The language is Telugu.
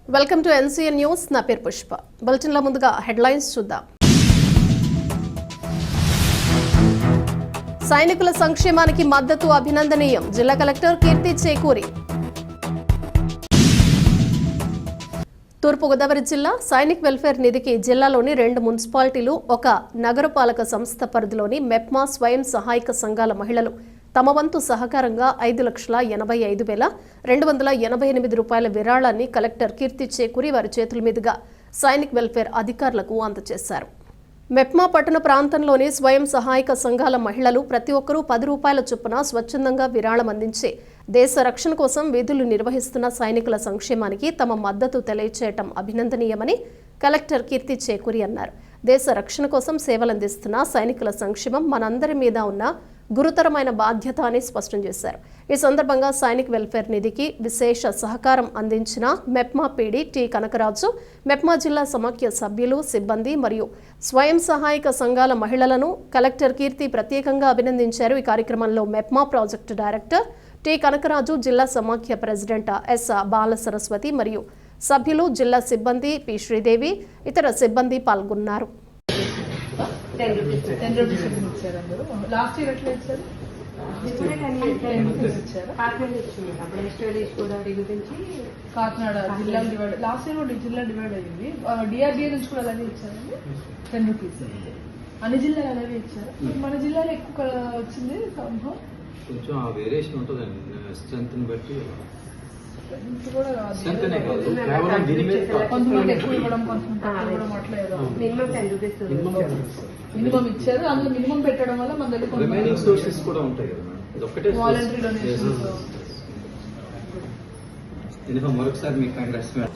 Welcome to NCN news. నా పేరు పుష్ప. బులెటిన్లో ముందుగా హెడ్లైన్స్ చూద్దాం. సైనికుల సంక్షేమానికి మద్దతు అభినందనీయం. జిల్లా కలెక్టర్ కీర్తి చేకూరి. తూర్పుగోదావరి జిల్లా సైనిక్ వెల్ఫేర్ నిధికి జిల్లాలోని 2 మున్సిపాలిటీలు, ఒక నగరపాలక సంస్థ పరిధిలోని మెప్మా స్వయం సహాయక సంఘాల మహిళలు తమ వంతు సహకారంగా 5,85,288 రూపాయల విరాళాన్ని కలెక్టర్ కీర్తి చేకూరి వారి చేతుల మీదుగా సైనిక్ వెల్ఫేర్ అధికారులకు అందజేశారు. మెప్మా పట్టణ ప్రాంతంలోని స్వయం సహాయక సంఘాల మహిళలు ప్రతి ఒక్కరూ 10 రూపాయల చొప్పున స్వచ్ఛందంగా విరాళం అందించి దేశ రక్షణ కోసం విధులు నిర్వహిస్తున్న సైనికుల సంక్షేమానికి తమ మద్దతు తెలియచేయటం అభినందనీయమని కలెక్టర్ కీర్తి చేకూరి అన్నారు. దేశ రక్షణ కోసం సేవలందిస్తున్న సైనికుల సంక్షేమం మనందరి మీద ఉన్న గురుతరమైన బాధ్యత అని స్పష్టం చేశారు. ఈ సందర్భంగా సైనిక్ వెల్ఫేర్ నిధికి విశేష సహకారం అందించిన మెప్మా పీడీ టి కనకరాజు, మెప్మా జిల్లా సమాఖ్య సభ్యులు, సిబ్బంది మరియు స్వయం సహాయక సంఘాల మహిళలను కలెక్టర్ కీర్తి ప్రత్యేకంగా అభినందించారు. ఈ కార్యక్రమంలో MEPMA project director T Kanakaraju, జిల్లా సమాఖ్య ప్రెసిడెంట్ ఎస్ బాల సరస్వతి మరియు సభ్యులు, జిల్లా సిబ్బంది పి శ్రీదేవి, ఇతర సిబ్బంది పాల్గొన్నారు. 10 రూపీస్ ఇచ్చారు అందరూ. లాస్ట్ ఇయర్ ఎట్లా ఇచ్చారు? కాకినాడ జిల్లా డివైడ్, లాస్ట్ ఇయర్ కూడా జిల్లా డివైడ్ అయ్యింది. డిఆర్డిఏ నుంచి కూడా అలాగే ఇచ్చారండి. 10 రూపీస్ అన్ని జిల్లాలు అలాగే ఇచ్చారు. మన జిల్లాలో ఎక్కువ వచ్చింది. కొంచెం వేరియేషన్ ఉంటుందండి, స్ట్రెంత్ ని బట్టి. కొంతమంది ఎక్కువ ఇవ్వడం, కొంతమంది ఇవ్వడం, అట్లా ఏదో మినిమం ఇచ్చారు. అందులో మినిమం పెట్టడం వల్ల మన దగ్గర రిమైనింగ్ సోర్సెస్ కూడా ఉంటాయి కదా మేడం. Voluntary donations. మరొకసారి మీకు కంగ్రాట్స్ మేడం.